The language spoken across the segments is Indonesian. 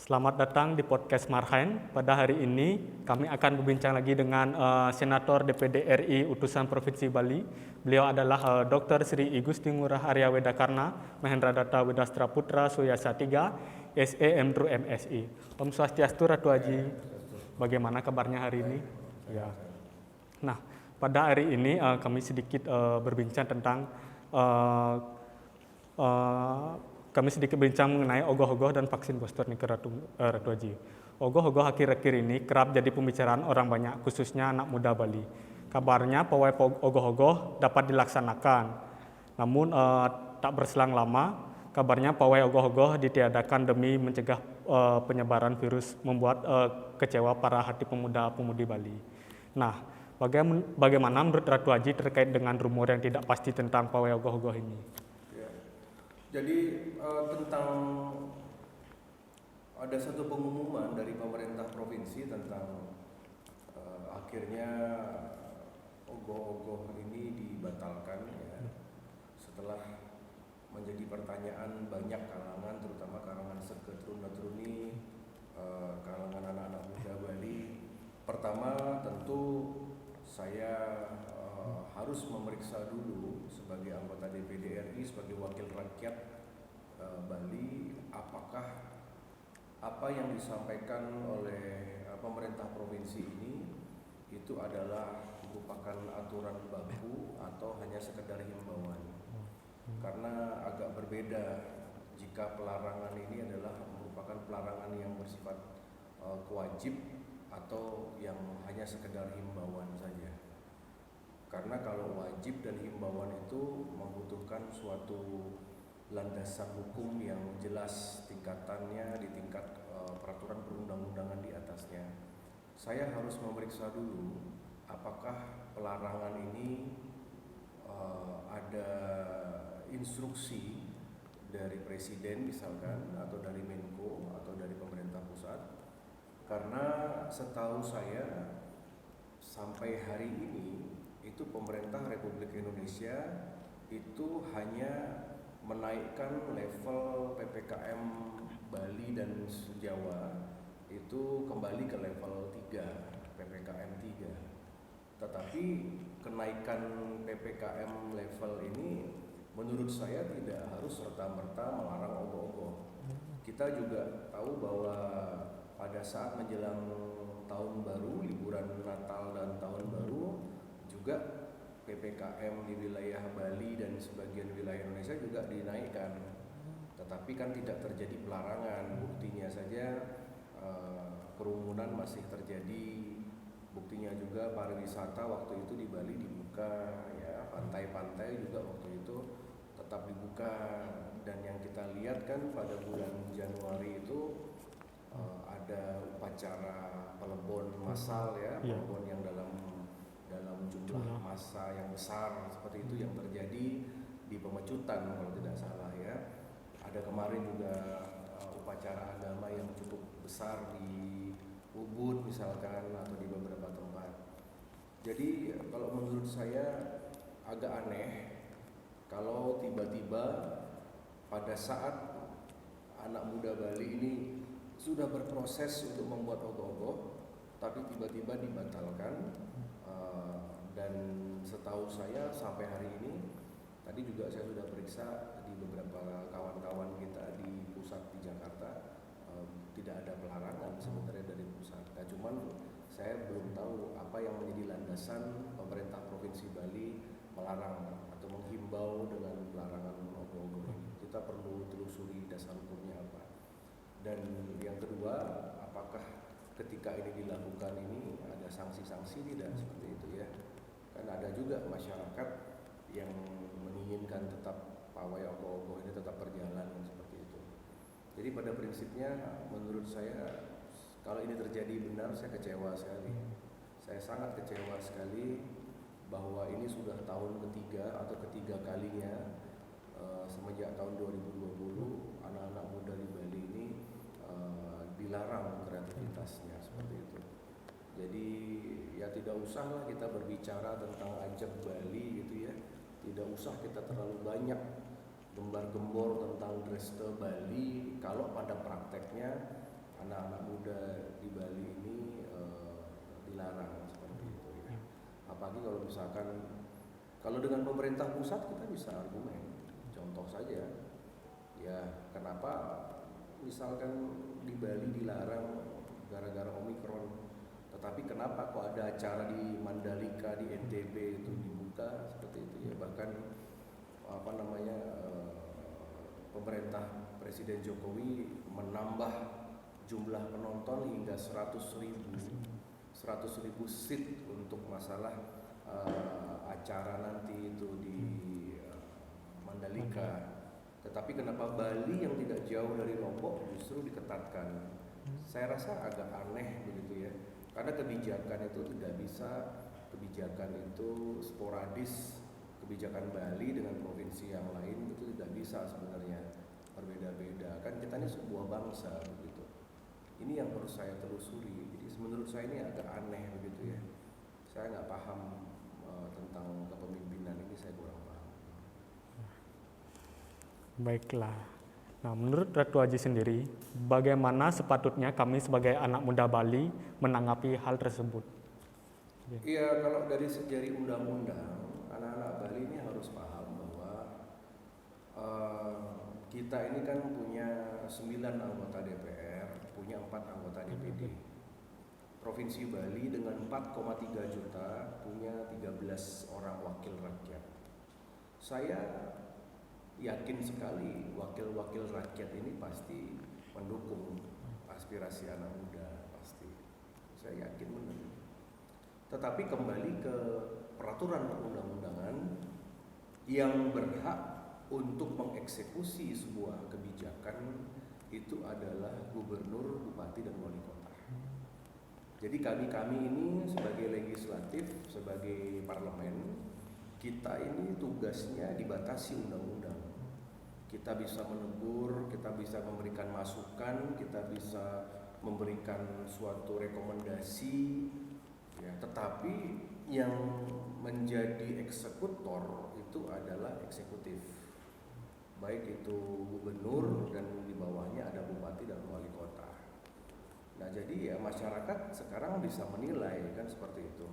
Selamat datang di podcast Marhain. Pada hari ini kami akan berbincang lagi dengan Senator DPD RI Utusan Provinsi Bali. Beliau adalah Dr. Sri I Gusti Ngurah Arya Wedakarna, Mahendra Data Wedastra Putra Suyasa 3, SE Mdru MSI. Om Swastiastu Ratu Haji. Bagaimana kabarnya hari ini? Ya. Nah, pada hari ini kami sedikit berbincang tentang kami sedikit bincang mengenai ogoh-ogoh dan vaksin booster nih ke Ratu Haji. Ogoh-ogoh akhir-akhir ini kerap jadi pembicaraan orang banyak, khususnya anak muda Bali. Kabarnya pawai ogoh-ogoh dapat dilaksanakan, namun tak berselang lama, kabarnya pawai ogoh-ogoh ditiadakan demi mencegah penyebaran virus, membuat kecewa para hati pemuda-pemudi Bali. Nah, bagaimana menurut Ratu Haji terkait dengan rumor yang tidak pasti tentang pawai ogoh-ogoh ini? Jadi tentang ada satu pengumuman dari pemerintah provinsi tentang akhirnya ogoh-ogoh ini dibatalkan ya, setelah menjadi pertanyaan banyak kalangan, terutama kalangan seketurun-turuni, kalangan anak-anak muda Bali. Pertama tentu saya harus memeriksa dulu sebagai anggota DPD RI, sebagai wakil rakyat Bali, apakah apa yang disampaikan oleh pemerintah provinsi ini itu adalah merupakan aturan baku atau hanya sekedar himbauan. Karena agak berbeda jika pelarangan ini adalah merupakan pelarangan yang bersifat wajib atau yang hanya sekedar himbauan saja. Karena kalau wajib dan himbauan itu membutuhkan suatu landasan hukum yang jelas tingkatannya di tingkat peraturan perundang-undangan di atasnya. Saya harus memeriksa dulu apakah pelarangan ini ada instruksi dari presiden misalkan, atau dari Menko, atau dari pemerintah pusat. Karena setahu saya sampai hari ini itu pemerintah Republik Indonesia itu hanya menaikkan level PPKM Bali dan Jawa itu kembali ke level 3, PPKM 3. Tetapi kenaikan PPKM level ini menurut saya tidak harus serta-merta melarang ogoh-ogoh. Kita juga tahu bahwa pada saat menjelang tahun baru, liburan Natal dan tahun baru, juga PPKM di wilayah Bali dan sebagian wilayah Indonesia juga dinaikkan. Tetapi kan tidak terjadi pelarangan, buktinya saja kerumunan masih terjadi. Buktinya juga pariwisata waktu itu di Bali dibuka, ya, pantai-pantai juga waktu itu tetap dibuka. Dan yang kita lihat kan pada bulan Januari itu ada upacara pelebon massal, ya, pelebon yang dalam jumlah massa yang besar seperti itu yang terjadi di Pemecutan kalau tidak salah, ya. Ada kemarin juga upacara agama yang cukup besar di Ubud misalkan, atau di beberapa tempat. Jadi kalau menurut saya agak aneh kalau tiba-tiba pada saat anak muda Bali ini sudah berproses untuk membuat ogoh-ogoh, tapi tiba-tiba dibatalkan. Dan setahu saya sampai hari ini, tadi juga saya sudah periksa di beberapa kawan-kawan kita di pusat di Jakarta, tidak ada pelarangan sebenarnya dari pusat. Nah, cuman saya belum tahu apa yang menjadi landasan pemerintah Provinsi Bali melarang atau menghimbau dengan pelarangan ogoh-ogoh ini. Kita perlu telusuri dasar hukumnya apa. Dan yang kedua, apakah ketika ini dilakukan ini ada sanksi-sanksi tidak, seperti itu, ya. Kan ada juga masyarakat yang menginginkan tetap pawai ogoh-ogoh ini tetap berjalan seperti itu. Jadi pada prinsipnya menurut saya kalau ini terjadi benar, saya kecewa sekali. Saya sangat kecewa sekali bahwa ini sudah tahun ketiga atau ketiga kalinya semenjak tahun 2020 anak-anak muda di Bali ini dilarang kreativitasnya seperti itu. Jadi ya tidak usahlah kita berbicara tentang ajak Bali gitu, ya. Tidak usah kita terlalu banyak gembar-gembor tentang Dresta Bali kalau pada prakteknya anak-anak muda di Bali ini dilarang seperti itu ya. Apalagi kalau misalkan kalau dengan pemerintah pusat kita bisa argumen. Contoh saja, ya kenapa misalkan di Bali dilarang gara-gara Omikron, tetapi kenapa kok ada acara di Mandalika, di NTB itu dibuka seperti itu ya. Bahkan pemerintah Presiden Jokowi menambah jumlah penonton hingga 100.000 seat untuk masalah acara nanti itu di Mandalika. Tetapi kenapa Bali yang tidak jauh dari Lombok justru diketatkan? Saya rasa agak aneh begitu ya. Karena kebijakan itu tidak bisa, kebijakan itu sporadis. Kebijakan Bali dengan provinsi yang lain itu tidak bisa sebenarnya, berbeda-beda. Kan kita ini sebuah bangsa begitu. Ini yang harus saya telusuri. Jadi menurut saya ini agak aneh begitu ya. Saya nggak paham tentang kepemimpinan ini, saya kurang paham. Baiklah. Nah, menurut Ratu Aji sendiri, bagaimana sepatutnya kami sebagai anak muda Bali menanggapi hal tersebut? Iya, kalau dari segi undang-undang, anak-anak Bali ini harus paham bahwa kita ini kan punya 9 anggota DPR, punya 4 anggota DPD. Provinsi Bali dengan 4,3 juta punya 13 orang wakil rakyat. Saya yakin sekali wakil-wakil rakyat ini pasti mendukung aspirasi anak muda, pasti. Saya yakin benar. Tetapi kembali ke peraturan perundang-undangan yang berhak untuk mengeksekusi sebuah kebijakan itu adalah gubernur, bupati, dan wali kota. Jadi kami ini sebagai legislatif, sebagai parlemen, kita ini tugasnya dibatasi undang-undang. Kita bisa menegur, kita bisa memberikan masukan, kita bisa memberikan suatu rekomendasi, ya, tetapi yang menjadi eksekutor itu adalah eksekutif, baik itu gubernur dan di bawahnya ada bupati dan wali kota. Nah, jadi ya masyarakat sekarang bisa menilai kan seperti itu.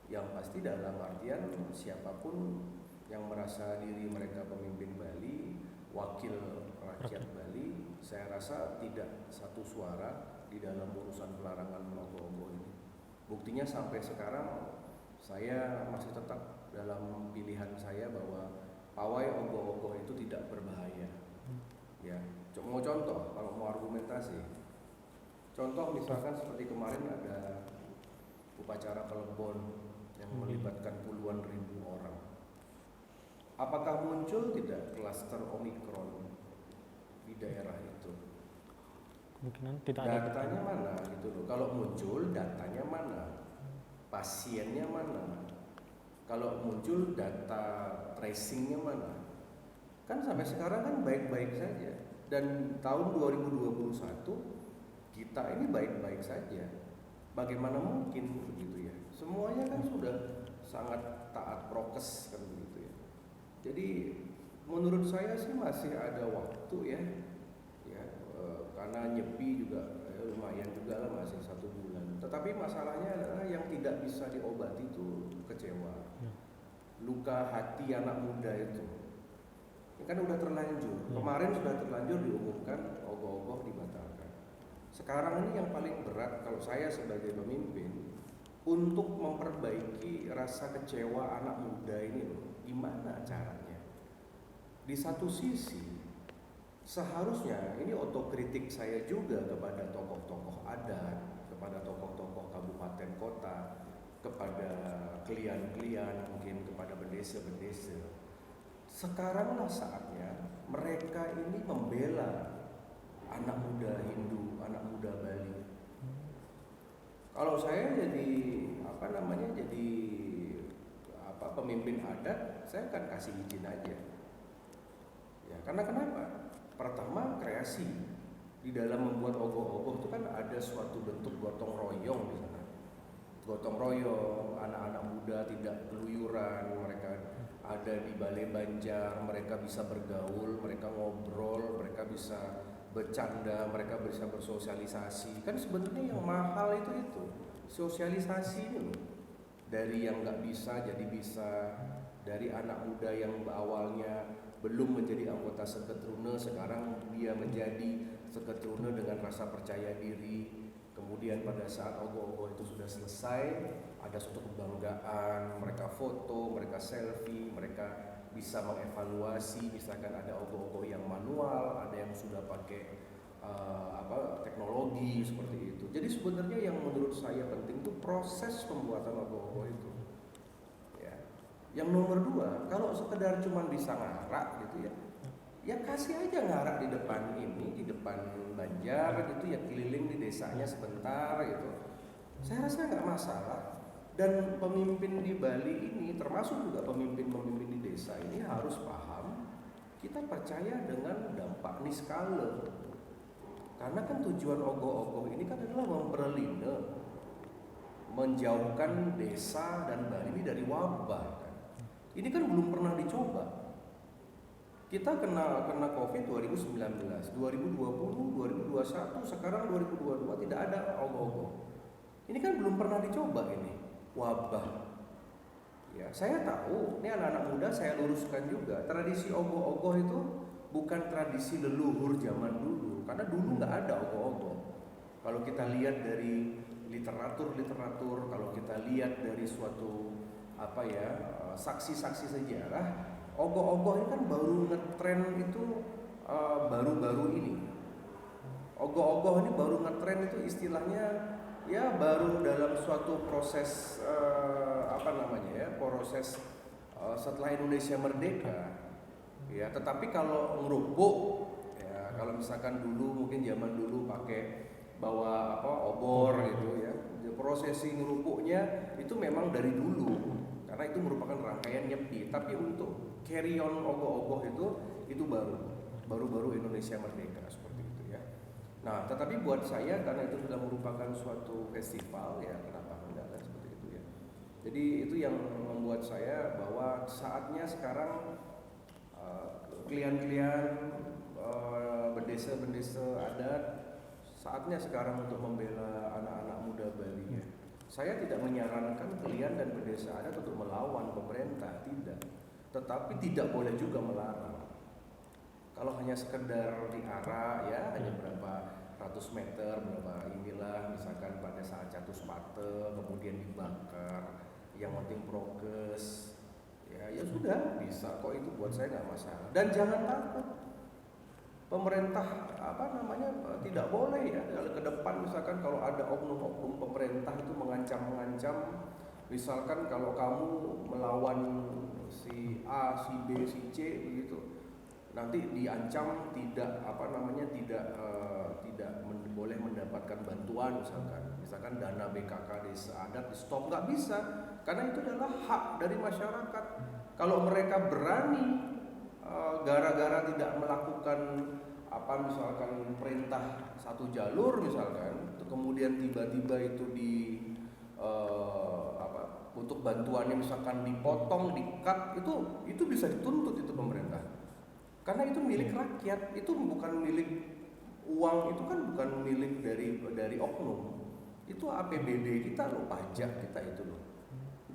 Yang pasti dalam artian siapapun yang merasa diri mereka pemimpin Bali, wakil rakyat Bali, saya rasa tidak satu suara di dalam urusan pelarangan ogoh-ogoh ini. Buktinya sampai sekarang saya masih tetap dalam pilihan saya bahwa pawai ogoh-ogoh itu tidak berbahaya. Ya, mau contoh kalau mau argumentasi. Contoh misalkan seperti kemarin ada upacara Kelebon yang melibatkan puluhan ribu orang. Apakah muncul tidak klaster Omikron di daerah itu? Kemungkinan tidak ada. Datanya mana gitu loh. Kalau muncul datanya mana? Pasiennya mana? Kalau muncul data tracingnya mana? Kan sampai sekarang kan baik-baik saja. Dan tahun 2021 kita ini baik-baik saja. Bagaimana mungkin begitu ya? Semuanya kan sudah sangat taat prokes kan begitu ya. Jadi menurut saya sih masih ada waktu ya, karena nyepi juga lumayan juga lah, masih 1 bulan. Tetapi masalahnya adalah yang tidak bisa diobati itu kecewa, luka hati anak muda itu. Ini kan udah terlanjur. Kemarin sudah terlanjur diumumkan ogoh-ogoh dibatalkan. Sekarang ini yang paling berat kalau saya sebagai pemimpin untuk memperbaiki rasa kecewa anak muda ini loh. Gimana caranya? Di satu sisi seharusnya ini otokritik saya juga kepada tokoh-tokoh adat, kepada tokoh-tokoh kabupaten kota, kepada klien-klien, mungkin kepada bendesa-bendesa. Sekaranglah saatnya mereka ini membela anak muda Hindu, anak muda Bali. Kalau saya jadi pemimpin adat, saya akan kasih izin aja. Ya, karena kenapa? Pertama, kreasi. Di dalam membuat ogoh-ogoh itu kan ada suatu bentuk gotong royong di sana. Gotong royong, anak-anak muda tidak keluyuran, mereka ada di Balai Banjar, mereka bisa bergaul, mereka ngobrol, mereka bisa bercanda, mereka bisa bersosialisasi. Kan sebenarnya yang mahal itu sosialisasi ini loh. Dari yang nggak bisa jadi bisa, dari anak muda yang awalnya belum menjadi anggota Seketruna, sekarang dia menjadi Seketruna dengan rasa percaya diri. Kemudian pada saat ogoh-ogoh itu sudah selesai, ada suatu kebanggaan, mereka foto, mereka selfie, mereka bisa mengevaluasi, misalkan ada ogoh-ogoh yang manual, ada yang sudah pakai teknologi seperti itu. Jadi sebenarnya yang menurut saya penting itu proses pembuatan ogoh-ogoh itu. Ya. Yang nomor 2, kalau sekedar cuma bisa ngarak gitu ya kasih aja ngarak di depan ini, di depan Banjar gitu ya, keliling di desanya sebentar gitu. Saya rasa nggak masalah. Dan pemimpin di Bali ini, termasuk juga pemimpin-pemimpin di desa ini harus paham, kita percaya dengan dampak niskala. Karena kan tujuan ogoh-ogoh ini kan adalah memperlindungi, menjauhkan desa dan Bali ini dari wabah kan. Ini kan belum pernah dicoba. Kita kena Covid 2019, 2020, 2021, sekarang 2022 tidak ada ogoh-ogoh. Ini kan belum pernah dicoba ini wabah. Ya, saya tahu, ini anak-anak muda saya luruskan juga. Tradisi ogoh-ogoh itu bukan tradisi leluhur zaman dulu, karena dulu nggak ada ogoh-ogoh. Kalau kita lihat dari literatur, kalau kita lihat dari suatu saksi-saksi sejarah, ogoh-ogoh ini kan baru ngetren itu baru-baru ini. Ogoh-ogoh ini baru ngetren itu istilahnya ya baru dalam suatu proses proses setelah Indonesia merdeka. Ya, tetapi kalau ngerupuk, ya kalau misalkan dulu mungkin zaman dulu pakai bawa obor gitu ya, prosesi ngerupuknya itu memang dari dulu karena itu merupakan rangkaian nyepi. Tapi untuk carry on ogoh-ogoh itu baru Indonesia merdeka seperti itu ya. Nah, tetapi buat saya karena itu sudah merupakan suatu festival ya, kenapa enggak kan seperti itu ya. Jadi itu yang membuat saya bahwa saatnya sekarang klien-klien bendesa-bendesa adat, saatnya sekarang untuk membela anak-anak muda Bali ya. Saya tidak menyarankan klien dan bendesa adat untuk melawan pemerintah, tidak. Tetapi tidak boleh juga melarang. Kalau hanya sekedar diarah ya, hanya berapa ratus meter, berapa inilah, misalkan pada saat Catus Pate kemudian dibakar, yang penting prokes. Ya sudah, bisa kok, itu buat saya nggak masalah. Dan jangan takut, pemerintah tidak boleh ya kalau ke depan misalkan kalau ada oknum-oknum pemerintah itu mengancam, misalkan kalau kamu melawan si A, si B, si C begitu, nanti diancam tidak boleh mendapatkan bantuan, misalkan dana BKK desa adat di stop, nggak bisa, karena itu adalah hak dari masyarakat. Kalau mereka berani gara-gara tidak melakukan misalkan perintah satu jalur misalkan, kemudian tiba-tiba itu untuk bantuannya misalkan dipotong, di-cut, itu bisa dituntut itu pemerintah. Karena itu milik rakyat, itu bukan milik uang, itu kan bukan milik dari oknum. Itu APBD kita loh, pajak kita itu loh.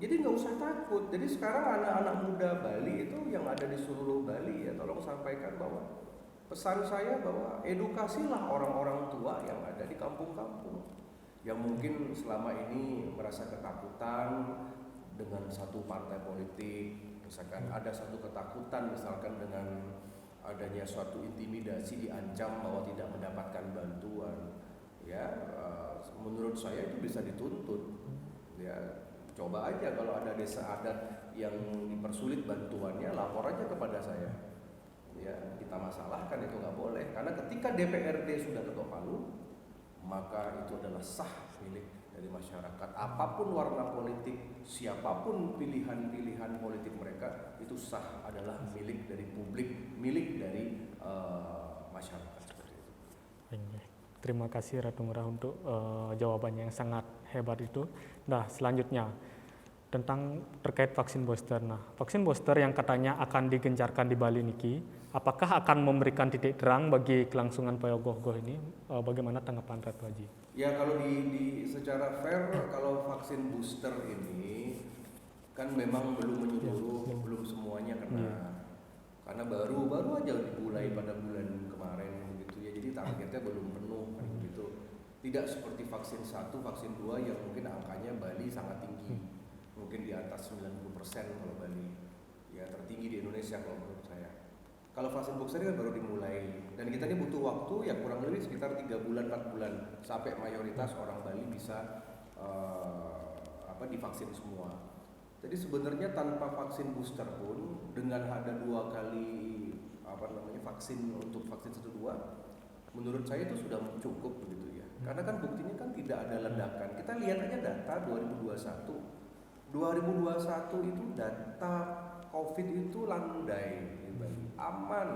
Jadi nggak usah takut. Jadi sekarang anak-anak muda Bali itu yang ada di seluruh Bali ya, tolong sampaikan bahwa pesan saya bahwa edukasilah orang-orang tua yang ada di kampung-kampung yang mungkin selama ini merasa ketakutan dengan satu partai politik, misalkan ada satu ketakutan misalkan dengan adanya suatu intimidasi, diancam bahwa tidak mendapatkan bantuan. Ya, menurut saya itu bisa dituntut. Ya, coba aja kalau ada desa adat yang dipersulit bantuannya, lapor aja kepada saya. Ya, kita masalahkan, itu nggak boleh. Karena ketika DPRD sudah ketok palu, maka itu adalah sah milik dari masyarakat. Apapun warna politik, siapapun pilihan-pilihan politik mereka, itu sah, adalah milik dari publik, milik dari masyarakat seperti itu. Terima kasih Ratu Murah untuk jawabannya yang sangat hebat itu. Nah, selanjutnya tentang terkait vaksin booster. Nah, vaksin booster yang katanya akan digencarkan di Bali niki, apakah akan memberikan titik terang bagi kelangsungan Payogoh ini? Bagaimana tanggapan Ratu Haji? Ya kalau di secara fair, kalau vaksin booster ini kan memang belum menyeluruh, belum semuanya kena. Karena baru aja dimulai pada bulan kemarin gitu ya. Jadi targetnya belum penuh kan gitu. Tidak seperti vaksin 1, vaksin 2 yang mungkin angkanya Bali sangat tinggi. Mungkin di atas 90% kalau Bali. Ya tertinggi di Indonesia kalau menurut saya. Kalau vaksin booster kan baru dimulai dan kita ini butuh waktu yang kurang lebih sekitar 3 bulan 4 bulan sampai mayoritas orang Bali bisa divaksin semua. Jadi sebenarnya tanpa vaksin booster pun dengan ada 2 kali vaksin untuk vaksin 1 2 menurut saya itu sudah cukup begitu ya. Karena kan buktinya kan tidak ada ledakan. Kita lihat aja data 2021. 2021 itu data COVID itu landai, aman.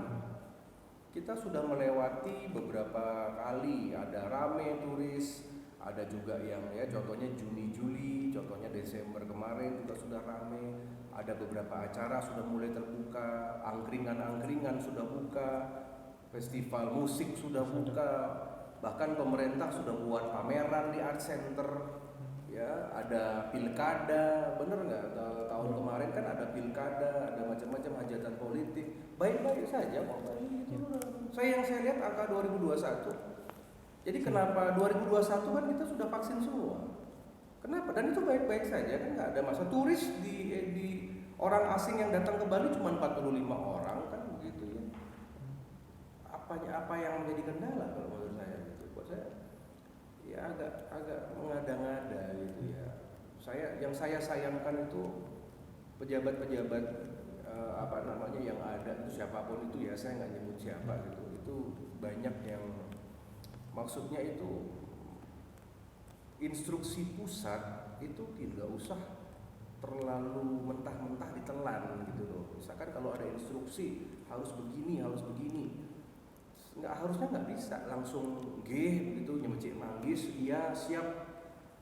Kita sudah melewati beberapa kali, ada rame turis, ada juga yang ya contohnya Juni-Juli, contohnya Desember kemarin juga sudah rame, ada beberapa acara sudah mulai terbuka, angkringan-angkringan sudah buka, festival musik sudah buka, bahkan pemerintah sudah buat pameran di art center. Ya, ada pilkada, bener nggak? Tahun kemarin kan ada pilkada, ada macam-macam hajatan politik, baik-baik saja kok Bali itu. Yang saya lihat angka 2021. Jadi kenapa 2021 kan kita sudah vaksin semua? Kenapa? Dan itu baik-baik saja kan nggak ada masalah. Turis di orang asing yang datang ke Bali cuma 45 orang kan begitu ya. Apa yang menjadi kendala kalau menurut saya gitu? Buat saya ya agak mengada-ngada gitu ya. Yang saya sayangkan itu pejabat-pejabat yang ada itu siapapun itu ya, saya nggak nyebut siapa gitu. Itu banyak yang maksudnya itu instruksi pusat itu tidak usah terlalu mentah-mentah ditelan gitu loh. Misalkan kalau ada instruksi harus begini, harusnya nggak bisa langsung begitu nyemecik manggis, iya siap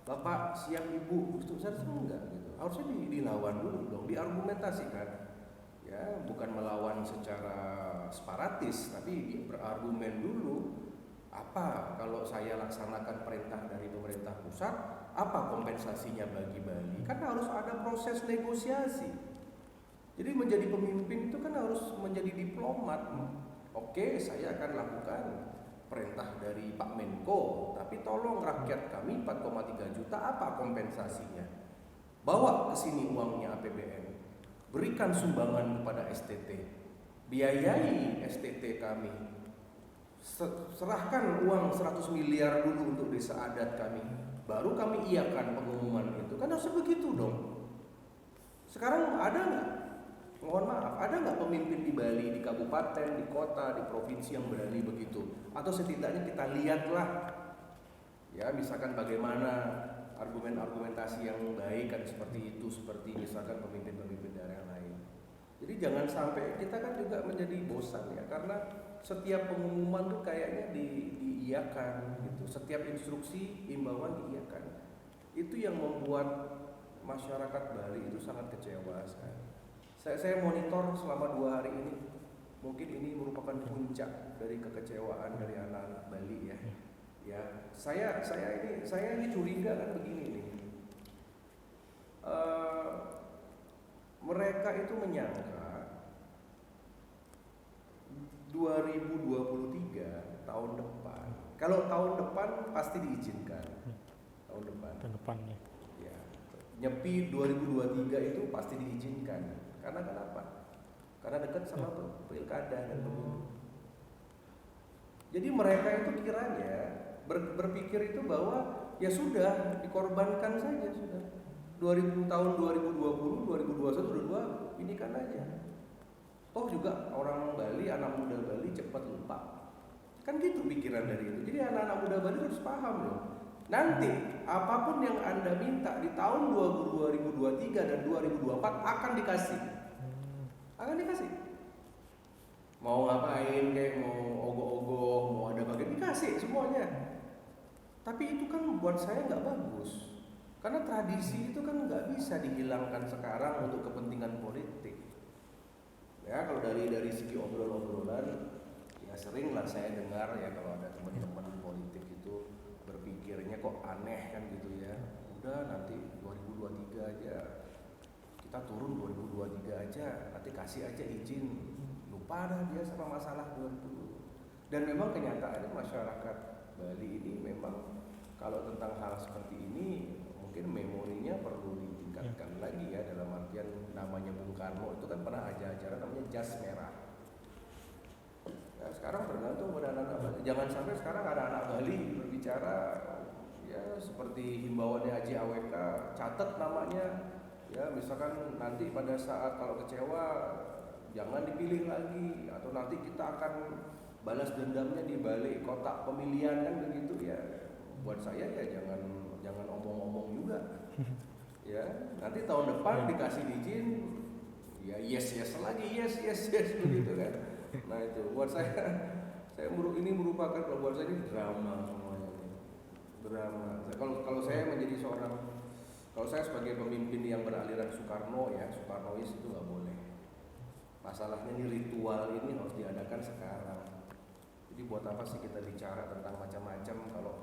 bapak, siap ibu, itu seharusnya enggak gitu. Harusnya dilawan dulu dong, diargumentasikan ya, bukan melawan secara separatis tapi berargumen dulu. Apa kalau saya laksanakan perintah dari pemerintah pusat, apa kompensasinya bagi Bali? Kan harus ada proses negosiasi. Jadi menjadi pemimpin itu kan harus menjadi diplomat. Oke, saya akan lakukan perintah dari Pak Menko, tapi tolong rakyat kami 4,3 juta, apa kompensasinya? Bawa ke sini uangnya APBN, berikan sumbangan kepada STT, biayai STT kami, serahkan uang 100 miliar dulu untuk desa adat kami, baru kami iakan pengumuman itu. Kan harus begitu dong. Sekarang ada nggak? Mohon maaf, ada nggak pemimpin di Bali, di kabupaten, di kota, di provinsi yang berani begitu? Atau setidaknya kita lihatlah, ya misalkan bagaimana argumentasi yang baik kan seperti itu, seperti misalkan pemimpin-pemimpin daerah yang lain. Jadi jangan sampai kita kan juga menjadi bosan ya, karena setiap pengumuman tuh kayaknya diiyakan gitu, setiap instruksi, imbauan diiyakan. Itu yang membuat masyarakat Bali itu sangat kecewa sekali. Saya monitor selama 2 hari ini, mungkin ini merupakan puncak dari kekecewaan dari anak-anak Bali ya. Ya, saya ini curiga kan begini nih. Mereka itu menyangka 2023 tahun depan. Kalau tahun depan pasti diizinkan. Tahun depan ya. Ya. Nyepi 2023 itu pasti diizinkan. Karena kenapa? Karena dekat sama pilkada dan pemilu. Jadi mereka itu kiranya berpikir itu bahwa ya sudah dikorbankan saja sudah. Tahun 2020, 2021, 2022 ini kan aja. Toh juga orang Bali, anak muda Bali cepat lupa. Kan gitu pikiran dari itu. Jadi anak-anak muda Bali harus paham loh. Nanti apapun yang Anda minta di tahun 2023 dan 2024 akan dikasih. Akan dikasih. Mau ngapain kayak mau ogoh-ogoh, mau ada bagian dikasih semuanya. Tapi itu kan buat saya nggak bagus. Karena tradisi itu kan nggak bisa dihilangkan sekarang untuk kepentingan politik. Ya kalau dari segi obrolan ya sering lah saya dengar ya kalau ada teman-teman politik itu berpikirnya kok aneh kan gitu ya. Udah nanti 2023 aja, kita turun 2023 aja, nanti kasih aja izin. Lupa dah dia sama masalah 2000. Dan memang kenyataannya masyarakat Bali ini memang kalau tentang hal seperti ini mungkin memorinya perlu ditingkatkan lagi ya, dalam artian namanya Bung Karno itu kan pernah ada acara namanya Jas Merah. Nah, sekarang tergantung pada anak-anak Bali. Jangan sampai sekarang ada anak Bali berbicara ya seperti himbauannya Haji AWK, catat namanya ya, misalkan nanti pada saat kalau kecewa jangan dipilih lagi, atau nanti kita akan balas dendamnya di balik kotak pemilihan kan begitu ya. Buat saya ya jangan omong-omong juga. Ya, nanti tahun depan dikasih izin ya yes lagi, yes begitu kan. Nah itu buat saya ini merupakan, kalau buat saya ini drama semuanya ini. Drama. Kalau saya menjadi kalau saya sebagai pemimpin yang beraliran Soekarnois itu nggak boleh. Masalahnya ini ritual ini harus diadakan sekarang. Jadi buat apa sih kita bicara tentang macam-macam kalau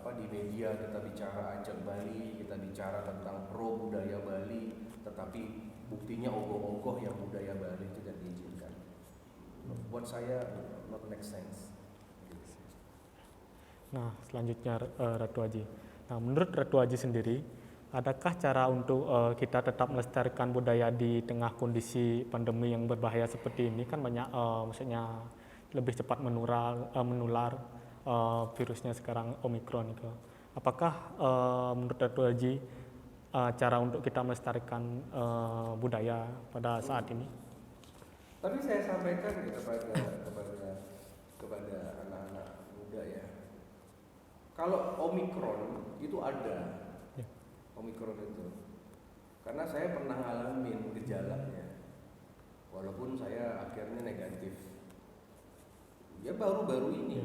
di media kita bicara ajak Bali, kita bicara tentang pro budaya Bali, tetapi buktinya ogoh-ogoh yang budaya Bali itu tidak diizinkan. Buat saya not make sense. Nah, selanjutnya Ratu Haji. Nah, menurut Ratu Haji sendiri, adakah cara untuk kita tetap melestarikan budaya di tengah kondisi pandemi yang berbahaya seperti ini? Kan banyak, maksudnya lebih cepat menular virusnya sekarang Omikron itu. Apakah menurut Ratu Haji cara untuk kita melestarikan budaya pada saat ini? Tapi saya sampaikan ya kepada anak-anak muda ya. Kalau Omikron itu ada, Omikron itu, karena saya pernah ngalamin gejalanya, walaupun saya akhirnya negatif. Ya baru-baru ini.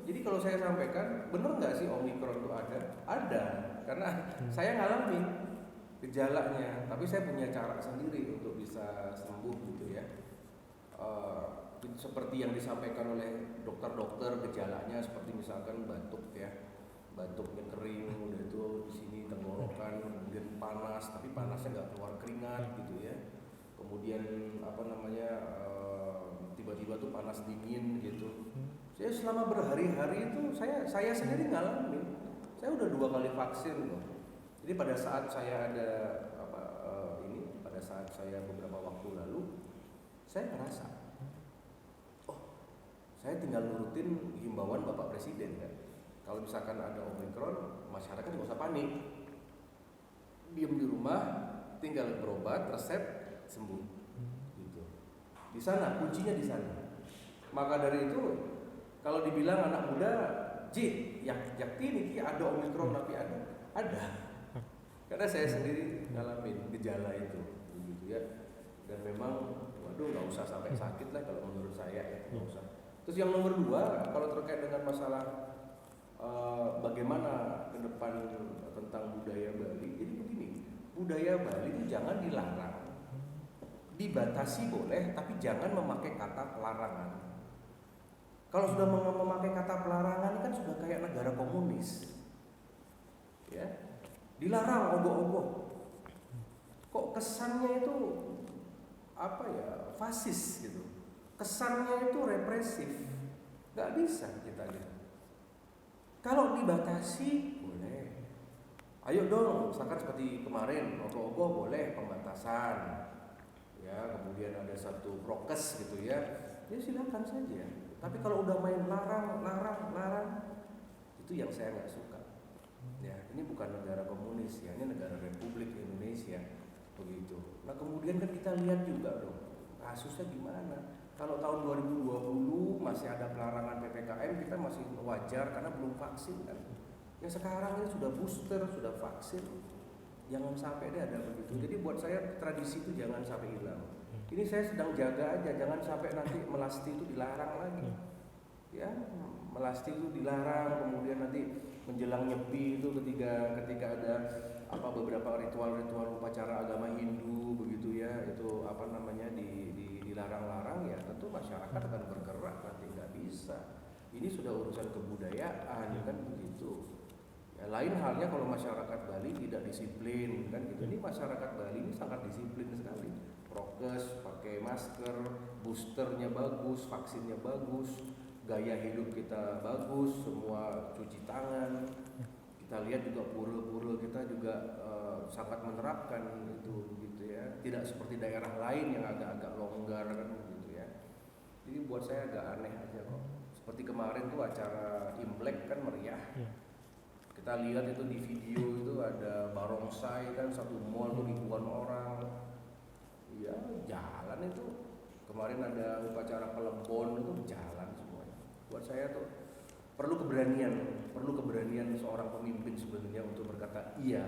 Jadi kalau saya sampaikan, benar nggak sih Omikron itu ada? Ada, karena saya ngalamin gejalanya, tapi saya punya cara sendiri untuk bisa sembuh gitu ya. Seperti yang disampaikan oleh dokter-dokter, gejalanya seperti misalkan batuk ya, batuknya kering, udah itu di sini tenggorokan, kemudian panas, tapi panasnya nggak keluar keringat gitu ya. Kemudian tiba-tiba tuh panas dingin gitu. Saya selama berhari-hari itu saya sendiri ngalamin. Saya udah 2 kali vaksin loh. Jadi pada saat saya pada saat saya beberapa waktu lalu, saya ngerasa, saya tinggal nurutin himbauan Bapak Presiden kan. Kalau misalkan ada Omikron, masyarakat nggak usah panik, diam di rumah, tinggal berobat, resep, sembuh. Gitu. Di sana kuncinya di sana. Maka dari itu, kalau dibilang anak muda, yakti ini ada Omikron tapi ada. Karena saya sendiri ngalamin gejala itu, begitu ya. Dan memang, nggak usah sampai sakit lah kalau menurut saya ya, nggak usah. Terus yang nomor 2, kalau terkait dengan masalah bagaimana ke depan tentang budaya Bali, jadi begini, budaya Bali itu jangan dilarang, dibatasi boleh, tapi jangan memakai kata pelarangan. Kalau sudah memakai kata pelarangan kan sudah kayak negara komunis, ya. Dilarang ogoh-ogoh. Kok kesannya itu fasis gitu. Kesannya itu represif. Gak bisa kita lihat. Kalau dibatasi boleh. Ayo dong, misalkan seperti kemarin ogoh-ogoh boleh pembatasan. Ya, kemudian ada satu prokes gitu ya. Ya silakan saja. Tapi kalau udah main larang, itu yang saya nggak suka. Ya, ini bukan negara komunis ya, ini negara Republik Indonesia, begitu. Nah kemudian kan kita lihat juga dong, kasusnya gimana. Kalau tahun 2020 masih ada pelarangan PPKM, kita masih wajar karena belum vaksin kan. Ya sekarang ini sudah booster, sudah vaksin, jangan sampai ada begitu. Jadi buat saya tradisi itu jangan sampai hilang. Ini saya sedang jaga aja, jangan sampai nanti melasti itu dilarang lagi. Ya, melasti itu dilarang, kemudian nanti menjelang Nyepi itu ketika ada beberapa ritual-ritual upacara agama Hindu begitu ya, itu dilarang-larang, ya tentu masyarakat akan bergerak, nanti nggak bisa. Ini sudah urusan kebudayaan kan begitu. Ya, lain halnya kalau masyarakat Bali tidak disiplin kan gitu. Ini masyarakat Bali ini sangat disiplin sekali. Prokes, pakai masker, boosternya bagus, vaksinnya bagus, gaya hidup kita bagus, semua cuci tangan. Kita lihat juga pura-pura kita juga sangat menerapkan itu gitu ya. Tidak seperti daerah lain yang agak-agak longgar kan gitu ya. Jadi buat saya agak aneh aja kok. Seperti kemarin tuh acara Imlek kan meriah. Kita lihat itu di video itu ada barongsai kan, satu mall tuh ribuan orang. Ya jalan itu. Kemarin ada upacara Pelebon itu jalan semuanya. Buat saya tuh perlu keberanian seorang pemimpin sebenarnya untuk berkata iya,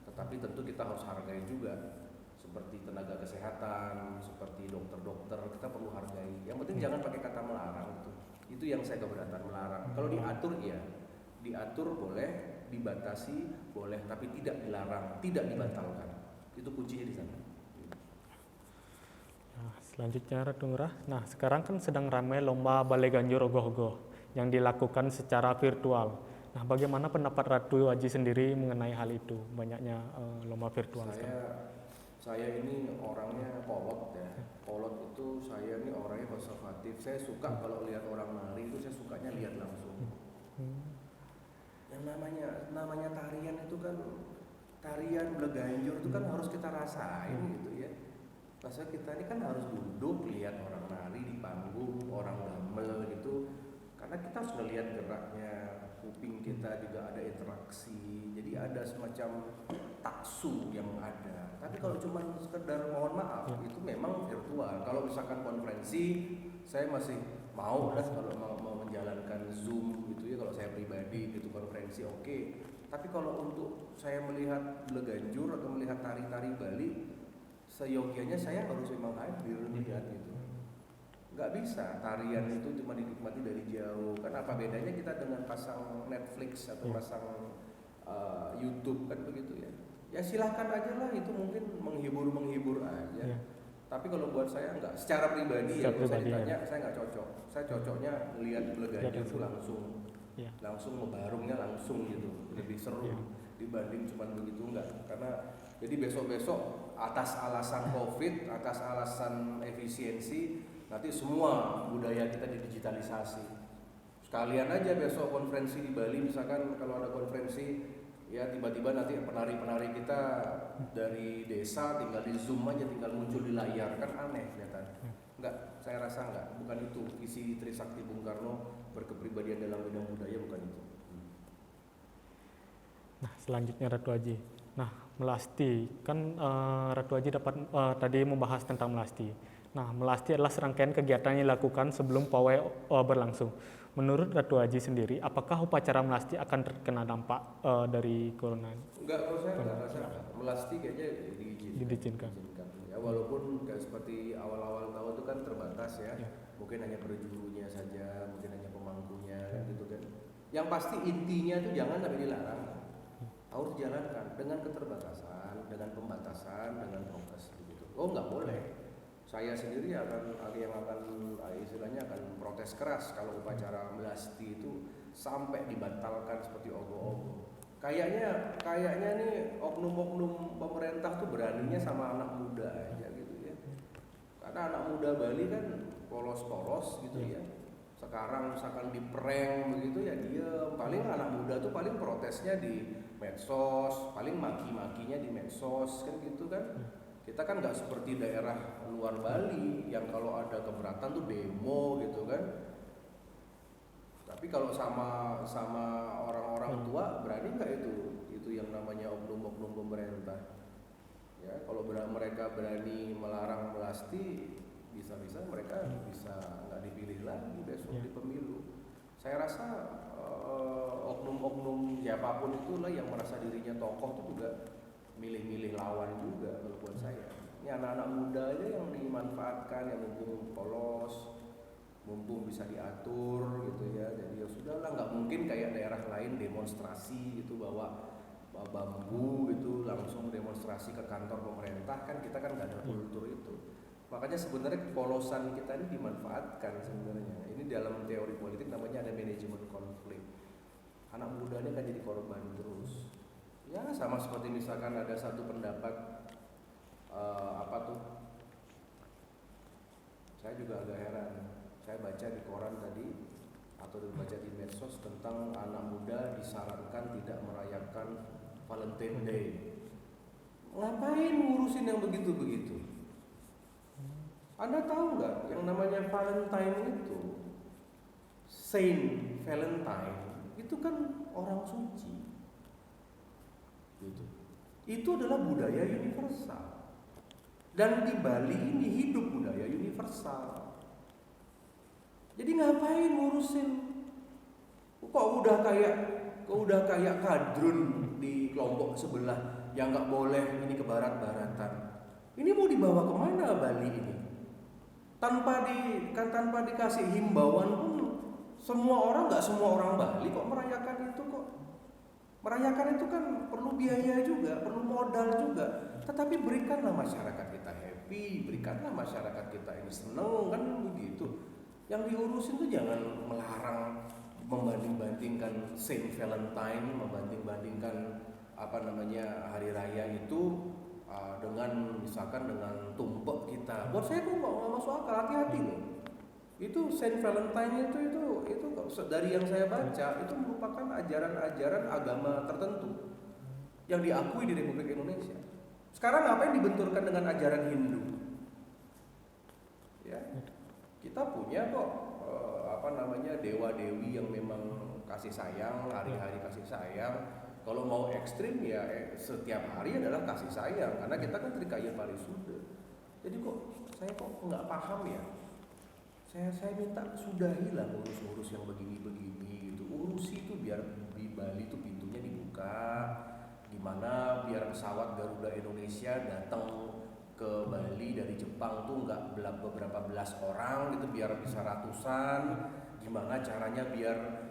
tetapi tentu kita harus hargai juga. Seperti tenaga kesehatan, seperti dokter-dokter, kita perlu hargai. Yang penting jangan pakai kata melarang gitu. Itu yang saya keberatan, melarang. Kalau diatur iya, diatur boleh, dibatasi boleh, tapi tidak dilarang, tidak dibatalkan. Itu kuncinya di sana. Nah, selanjutnya Ratu Ngurah. Nah, sekarang kan sedang ramai lomba Balai Ganjur Ogoh-Ogoh yang dilakukan secara virtual. Nah, bagaimana pendapat Ratu Aji sendiri mengenai hal itu, banyaknya lomba virtual sekarang? Saya ini orangnya kolot ya. Kolot itu saya ini orangnya konservatif. Saya suka kalau lihat orang nari itu saya sukanya lihat langsung. Yang namanya tarian itu kan, tarian Bleganjur itu kan harus kita rasain gitu ya. Masa kita ini kan harus duduk lihat orang nari di panggung, orang damel gitu. Karena kita harus ngelihat geraknya, kuping kita juga ada interaksi. Jadi ada semacam taksu yang ada. Tapi kalau cuma sekedar mohon maaf, itu memang virtual. Kalau misalkan konferensi, saya masih mau kalau mau menjalankan Zoom gitu ya. Kalau saya pribadi gitu konferensi oke. Tapi kalau untuk saya melihat Bleganjur atau melihat tari-tari Bali, seyogianya saya harus memang hadir melihat gitu. Nggak bisa tarian itu cuma dinikmati dari jauh. Kan apa bedanya kita dengan pasang Netflix atau pasang YouTube kan begitu ya. Ya silahkan aja lah, itu mungkin menghibur aja. Tapi kalau buat saya enggak, secara pribadi ya, kalau saya ditanya saya nggak cocok. Saya cocoknya melihat Bleganjur itu langsung membarungnya langsung gitu, lebih seru dibanding cuma begitu enggak. Karena jadi besok-besok atas alasan COVID, atas alasan efisiensi, nanti semua budaya kita didigitalisasi. Sekalian aja besok konferensi di Bali, misalkan kalau ada konferensi, ya tiba-tiba nanti penari-penari kita dari desa tinggal di Zoom aja, tinggal muncul di layar, kan aneh kelihatan. Enggak, saya rasa enggak, bukan itu visi Trisakti Bung Karno berkepribadian dalam bidang budaya, bukan itu. Nah, selanjutnya Ratu Aji. Nah, melasti kan Ratu Aji dapat tadi membahas tentang melasti. Nah, melasti adalah serangkaian kegiatan yang dilakukan sebelum pawai berlangsung. Menurut Ratu Aji sendiri, apakah upacara melasti akan terkena dampak dari corona? Enggak, kalau saya enggak rasa. Melasti kayaknya diizinkan. Ya, walaupun kayak seperti awal-awal tahun itu kan terbatas ya. Mungkin hanya perjurunya saja, mungkin hanya pemangkunya kan gitu kan. Yang pasti intinya itu jangan sampai dilarang. Harus dijalankan dengan keterbatasan, dengan pembatasan, dengan prokes begitu. Oh, enggak boleh. Saya sendiri istilahnya akan protes keras kalau upacara melasti itu sampai dibatalkan seperti ogoh-ogoh. Kayaknya nih oknum-oknum pemerintah tuh beraninya sama anak muda aja gitu ya. Karena anak muda Bali kan polos-polos gitu ya. Sekarang misalkan di prank begitu ya dia paling anak muda tuh paling protesnya di medsos, paling maki-makinya di medsos kan gitu kan. Kita kan nggak seperti daerah luar Bali yang kalau ada keberatan tuh demo gitu kan. Tapi kalau sama orang-orang tua berani nggak itu yang namanya oknum-oknum pemerintah. Ya kalau mereka berani melarang melasti, bisa-bisa mereka bisa nggak dipilih lagi besok di pemilu. Saya rasa oknum-oknum siapapun itulah yang merasa dirinya tokoh itu juga milih-milih lawan juga kalau buat saya. Ini anak-anak muda aja yang dimanfaatkan, yang mumpung polos, mumpung bisa diatur gitu ya, jadi ya sudahlah, nggak mungkin kayak daerah lain demonstrasi gitu bawa bambu itu langsung demonstrasi ke kantor pemerintah, kan kita kan nggak ada kultur itu. Makanya sebenarnya polosan kita ini dimanfaatkan sebenarnya. Ini dalam teori politik namanya ada manajemen konflik. Anak mudanya kan jadi korban terus. Ya sama seperti misalkan ada satu pendapat apa tuh? Saya juga agak heran. Saya baca di koran tadi atau baca di medsos tentang anak muda disarankan tidak merayakan Valentine Day. Ngapain ngurusin yang begitu-begitu? Anda tahu nggak yang namanya Valentine itu, Saint Valentine itu kan orang suci, gitu. Itu adalah budaya universal. Dan di Bali ini hidup budaya universal. Jadi ngapain ngurusin? Kok udah kayak kadrun di kelompok sebelah yang nggak boleh ini ke barat-baratan. Ini mau dibawa kemana Bali ini? Tanpa dikasih himbauan pun nggak semua orang Bali kok merayakan itu kok. Merayakan itu kan perlu biaya juga, perlu modal juga. Tetapi berikanlah masyarakat kita happy, berikanlah masyarakat kita ini seneng, kan begitu. Yang diurusin tuh jangan melarang, membanding-bandingkan Saint Valentine, membanding-bandingkan hari raya itu dengan misalkan dengan tumpeng kita. Buat saya kok nggak masuk akal, hati-hati loh. Itu Saint Valentine itu dari yang saya baca itu merupakan ajaran-ajaran agama tertentu yang diakui di Republik Indonesia. Sekarang apa yang dibenturkan dengan ajaran Hindu? Ya, kita punya kok dewa-dewi yang memang kasih sayang, hari-hari kasih sayang. Kalau mau ekstrim ya setiap hari adalah kasih sayang, karena kita kan Trikaya Parisuda. Jadi saya nggak paham ya. Saya minta sudahilah urus-urus yang begini-begini gitu. Urusi itu biar di Bali itu pintunya dibuka. Gimana biar pesawat Garuda Indonesia datang ke Bali dari Jepang tuh nggak beberapa belas orang gitu, biar bisa ratusan. Gimana caranya biar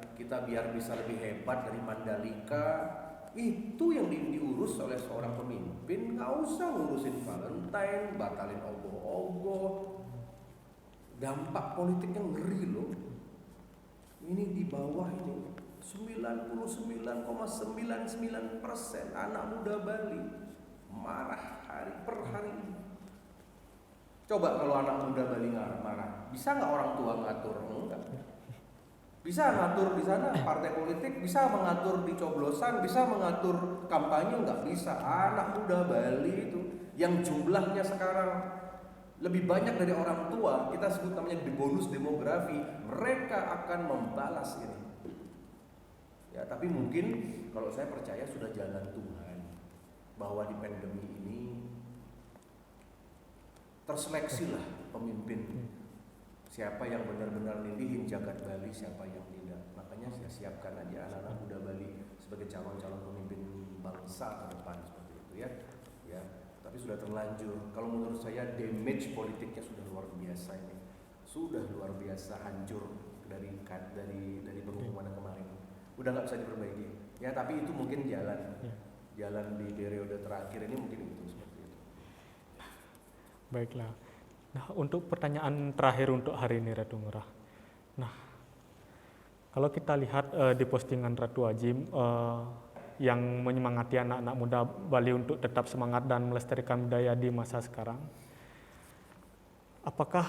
bisa lebih hebat dari Mandalika. Itu yang diurus oleh seorang pemimpin. Nggak usah ngurusin Valentine, batalin ogoh-ogoh. Dampak politiknya ngeri loh. Ini di bawah ini 99,99% anak muda Bali marah hari per hari ini. Coba kalau anak muda Bali marah, bisa nggak orang tua ngatur? Enggak. Bisa ngatur di sana partai politik, bisa mengatur di coblosan, bisa mengatur kampanye, nggak bisa. Anak muda Bali itu yang jumlahnya sekarang lebih banyak dari orang tua, kita sebut namanya bonus demografi, mereka akan membalas ini. Ya, tapi mungkin kalau saya percaya sudah jalan Tuhan bahwa di pandemi ini terseleksilah pemimpin. Siapa yang benar-benar nilihin jagat Bali, siapa yang tidak. Makanya saya siapkan aja anak-anak muda Bali sebagai calon-calon pemimpin bangsa ke depan seperti itu ya. Ya. Tapi sudah terlanjur. Kalau menurut saya damage politiknya sudah luar biasa ini, sudah luar biasa hancur dari pengumuman kemarin. Udah nggak bisa diperbaiki. Ya tapi itu mungkin jalan di periode terakhir ini mungkin itu seperti itu. Baiklah. Nah untuk pertanyaan terakhir untuk hari ini Ratu Ngurah. Nah kalau kita lihat di postingan Ratu Aji yang menyemangati anak-anak muda Bali untuk tetap semangat dan melestarikan budaya di masa sekarang. Apakah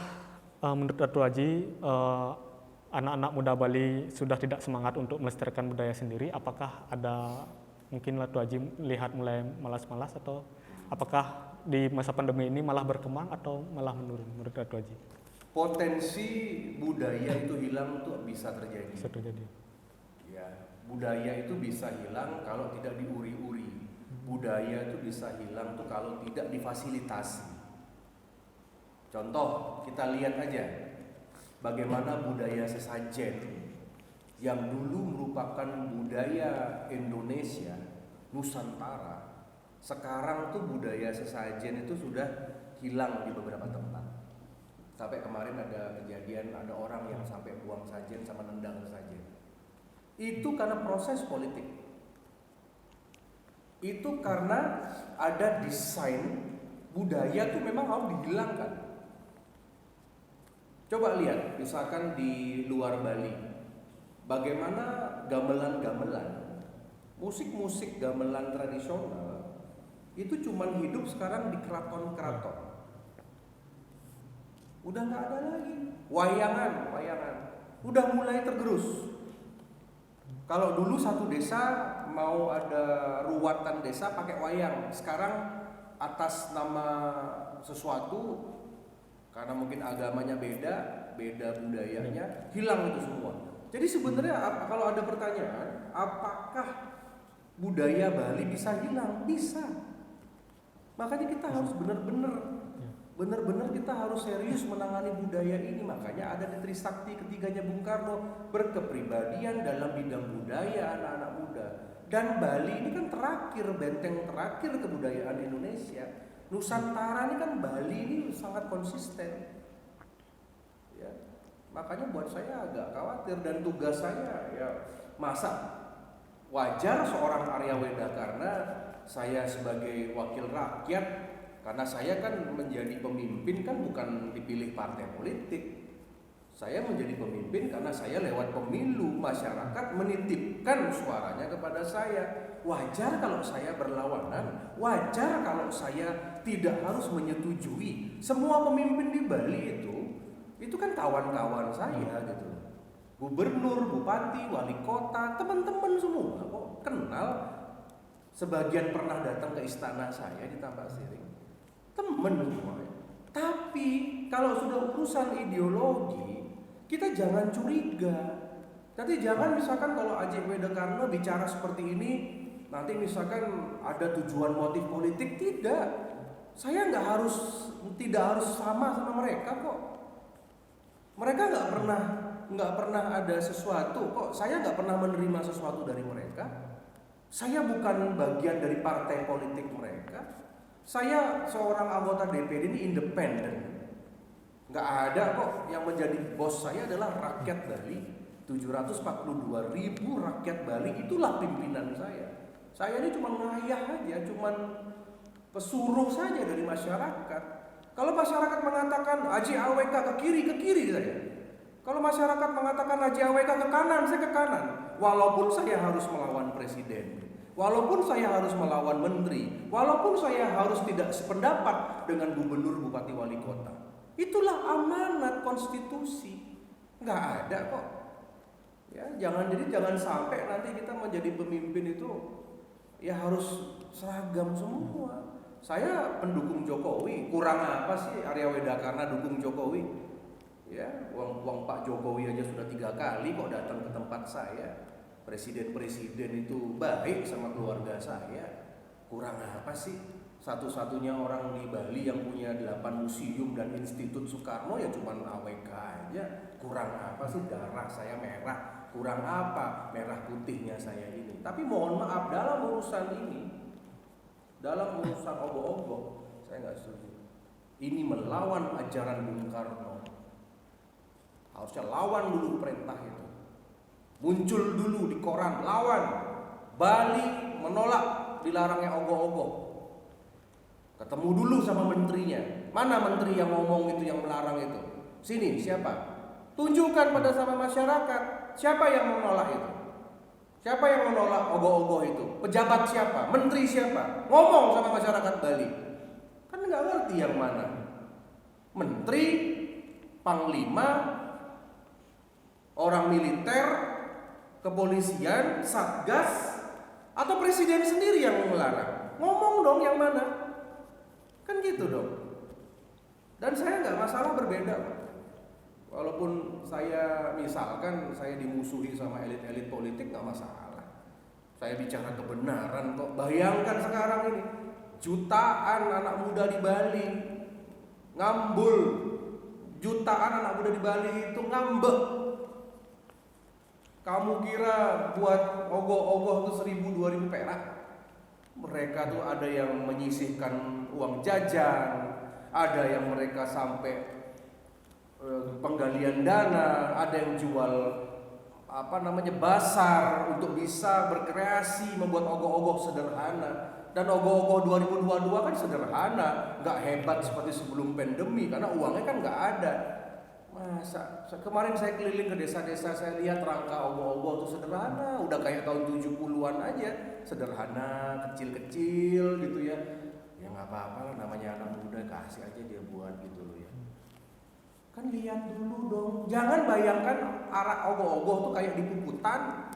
menurut Ratu Aji anak-anak muda Bali sudah tidak semangat untuk melestarikan budaya sendiri? Apakah ada mungkin Ratu Aji lihat mulai malas-malas, atau apakah di masa pandemi ini malah berkembang atau malah menurun menurut Ratu Aji? Potensi budaya itu hilang tuh bisa terjadi. Bisa terjadi. Ya. Budaya itu bisa hilang kalau tidak diuri-uri. Budaya itu bisa hilang tuh kalau tidak difasilitasi. Contoh, kita lihat aja bagaimana budaya sesajen yang dulu merupakan budaya Indonesia, Nusantara, sekarang tuh budaya sesajen itu sudah hilang di beberapa tempat. Sampai kemarin ada kejadian, ada orang yang sampai buang sajen sama nendang sajen. Itu karena proses politik. Itu karena ada desain budaya tuh memang harus dihilangkan. Coba lihat, misalkan di luar Bali, bagaimana gamelan-gamelan, musik-musik gamelan tradisional itu cuman hidup sekarang di keraton-keraton. Udah nggak ada lagi. Wayangan udah mulai tergerus. Kalau dulu satu desa mau ada ruwatan desa pakai wayang, sekarang atas nama sesuatu karena mungkin agamanya beda budayanya, hilang itu semua. Jadi sebenarnya kalau ada pertanyaan, apakah budaya Bali bisa hilang? Bisa. Makanya kita harus benar-benar kita harus serius menangani budaya ini. Makanya ada di Trisakti ketiganya Bung Karno, berkepribadian dalam bidang budaya anak-anak muda. Dan Bali ini kan terakhir, benteng terakhir kebudayaan Indonesia. Nusantara ini kan Bali ini sangat konsisten. Ya. Makanya buat saya agak khawatir, dan tugas saya ya masa wajar seorang Arya Weda karena saya sebagai wakil rakyat, karena saya kan menjadi pemimpin kan bukan dipilih partai politik. Saya menjadi pemimpin karena saya lewat pemilu, masyarakat menitipkan suaranya kepada saya. Wajar kalau saya berlawanan, wajar kalau saya tidak harus menyetujui. Semua pemimpin di Bali itu kan kawan-kawan saya gitu. Gubernur, bupati, wali kota, teman-teman semua kok kenal. Sebagian pernah datang ke istana saya di Tambak Siring. Temen semua. Tapi kalau sudah urusan ideologi, kita jangan curiga. Nanti jangan misalkan kalau Ajeng Weda Karno bicara seperti ini, nanti misalkan ada tujuan motif politik. Tidak. Saya tidak harus sama mereka kok. Mereka nggak pernah ada sesuatu kok. Saya nggak pernah menerima sesuatu dari mereka. Saya bukan bagian dari partai politik mereka. Saya seorang anggota DPD ini independen. Nggak ada kok, yang menjadi bos saya adalah rakyat Bali. 742.000 rakyat Bali, itulah pimpinan saya. Saya ini cuma ngayah aja, cuma pesuruh saja dari masyarakat. Kalau masyarakat mengatakan Haji AWK ke kiri saya. Kalau masyarakat mengatakan Haji AWK ke kanan, saya ke kanan. Walaupun saya harus melawan presiden, walaupun saya harus melawan menteri, walaupun saya harus tidak sependapat dengan gubernur, bupati, wali kota. Itulah amanat konstitusi. Nggak ada kok. Ya, jangan sampai nanti kita menjadi pemimpin itu ya harus seragam semua. Saya pendukung Jokowi, kurang apa sih Arya Weda karena dukung Jokowi? Ya, uang Pak Jokowi aja sudah 3 kali kok datang ke tempat saya. Presiden-presiden itu baik sama keluarga saya. Kurang apa sih? Satu-satunya orang di Bali yang punya 8 museum dan institut Soekarno ya cuman AWK aja. Kurang apa sih? Darah saya merah. Kurang apa merah putihnya saya ini? Tapi mohon maaf, dalam urusan ini, dalam urusan ogoh-ogoh, saya nggak setuju. Ini melawan ajaran Bung Karno. Harusnya lawan dulu perintah itu. Muncul dulu di koran, lawan. Bali menolak dilarangnya ogoh-ogoh. Ketemu dulu sama menterinya. Mana menteri yang ngomong itu, yang melarang itu? Sini, siapa? Tunjukkan pada sama masyarakat. Siapa yang menolak itu? Siapa yang menolak ogoh-ogoh itu? Pejabat siapa? Menteri siapa? Ngomong sama masyarakat Bali. Kan nggak ngerti yang mana. Menteri, panglima, orang militer, kepolisian, satgas, atau presiden sendiri yang melarang? Ngomong dong yang mana? Kan gitu dong. Dan saya nggak masalah berbeda. Walaupun saya misalkan saya dimusuhi sama elit-elit politik, nggak masalah. Saya bicara kebenaran kok. Bayangkan sekarang ini jutaan anak muda di Bali ngambul, jutaan anak muda di Bali itu ngambek. Kamu kira buat ogoh-ogoh itu 1.000-2.000 perak? Mereka tuh ada yang menyisihkan uang jajan, ada yang mereka sampai penggalian dana, ada yang jual basar untuk bisa berkreasi, membuat ogoh-ogoh sederhana. Dan ogoh-ogoh 2022 kan sederhana, nggak hebat seperti sebelum pandemi karena uangnya kan nggak ada. Masa kemarin saya keliling ke desa-desa, saya lihat rangka ogoh-ogoh itu sederhana, udah kayak tahun 70-an aja, sederhana, kecil-kecil gitu ya. Ya nggak apa-apa lah, namanya anak muda, kasih aja dia buat gitu loh ya. Kan lihat dulu dong, jangan bayangkan arak ogoh-ogoh tuh kayak di Puputan.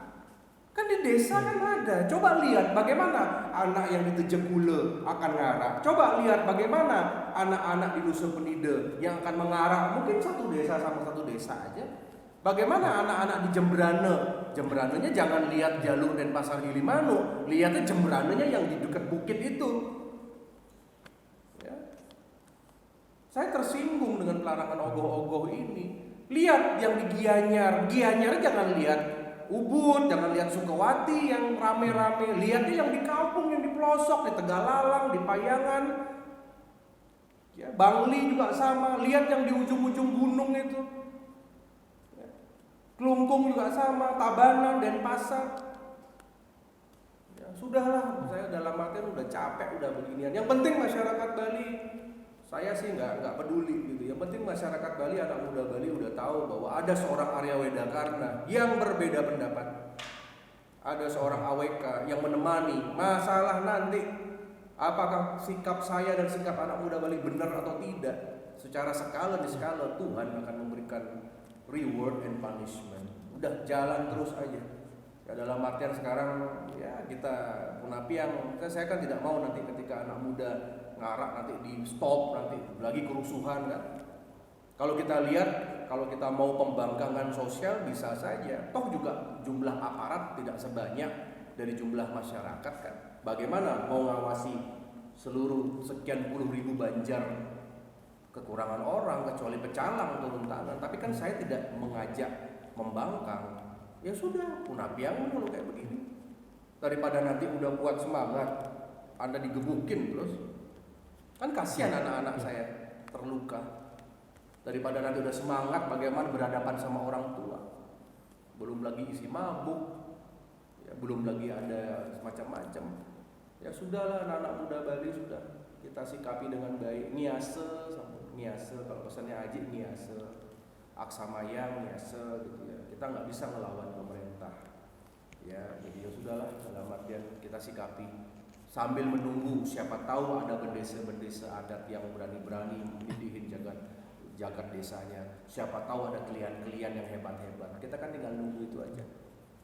Kan di desa kan ada. Coba lihat bagaimana anak yang di Tejegule akan ngarak. Coba lihat bagaimana anak-anak di Dusun Penide yang akan mengarak. Mungkin satu desa sama satu desa aja. Bagaimana anak-anak di Jembrane. Jembranenya jangan lihat jalur Denpasar Gilimanuk, lihatnya Jembranenya yang di dekat bukit itu. Ya. Saya tersinggung dengan pelarangan ogoh-ogoh ini. Lihat yang di Gianyar. Gianyar jangan lihat Ubud, jangan lihat Sukawati yang rame-rame, lihatnya yang di kampung, yang di pelosok, di Tegalalang, di Payangan, ya, Bangli juga sama, lihat yang di ujung-ujung gunung itu, ya. Kelungkung juga sama, Tabanan, Denpasar, ya sudahlah, saya dalam artian udah capek, udah beginian. Yang penting masyarakat Bali, saya sih nggak peduli gitu. Yang penting masyarakat Bali, anak muda Bali udah tahu bahwa ada seorang Arya Wedakarna yang berbeda pendapat. Ada seorang AWK yang menemani masalah nanti. Apakah sikap saya dan sikap anak muda Bali benar atau tidak? Secara skala Tuhan akan memberikan reward and punishment. Udah jalan terus aja. Ya, dalam artian sekarang ya kita Punapiang, saya kan tidak mau nanti ketika anak muda ngarak nanti di stop, nanti lagi kerusuhan kan. Kalau kita lihat, kalau kita mau pembangkangan sosial bisa saja. Toh juga jumlah aparat tidak sebanyak dari jumlah masyarakat kan. Bagaimana mau ngawasi seluruh sekian puluh ribu Banjar kekurangan orang kecuali pecalang turun tangan. Tapi kan saya tidak mengajak membangkang. Ya sudah, Punapiang kalau kayak begini. Daripada nanti udah kuat semangat Anda digebukin terus. Kan kasihan anak-anak saya terluka. Daripada nanti udah semangat bagaimana berhadapan sama orang tua. Belum lagi isi mabuk. Ya, belum lagi ada macam-macam. Ya sudahlah, anak-anak muda Bali sudah kita sikapi dengan baik. Niase, kalau pesannya Aji niase. Aksamayang niase gitu ya. Kita nggak bisa melawan pemerintah. Ya, jadi ya sudahlah, dalam artian kita sikapi sambil menunggu, siapa tahu ada bendesa-bendesa adat yang berani-berani mendidihin jagat desanya. Siapa tahu ada klien-klien yang hebat-hebat. Kita kan tinggal nunggu itu aja.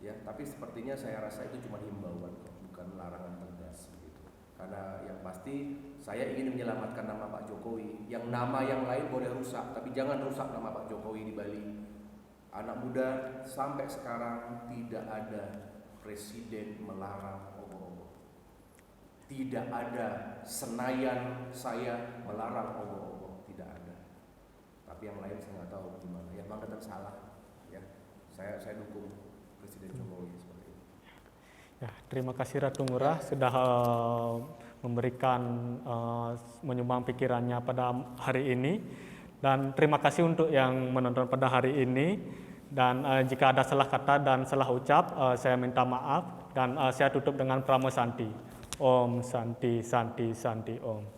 Ya, tapi sepertinya saya rasa itu cuma himbauan kok, bukan larangan tegas gitu. Karena yang pasti saya ingin menyelamatkan nama Pak Jokowi. Yang nama yang lain boleh rusak, tapi jangan rusak nama Pak Jokowi di Bali. Anak muda sampai sekarang tidak ada presiden melarang ogoh-ogoh. Tidak ada Senayan saya melarang ogoh-ogoh, tidak ada. Tapi yang lain saya nggak tahu gimana. Ya Bang Ketan salah. Ya, saya dukung Presiden Jokowi seperti itu. Ya, terima kasih Ratu Ngurah sudah memberikan menyumbang pikirannya pada hari ini, dan terima kasih untuk yang menonton pada hari ini. Dan jika ada salah kata dan salah ucap, saya minta maaf, dan saya tutup dengan Pramo Santi. Om Santi Santi Santi Om.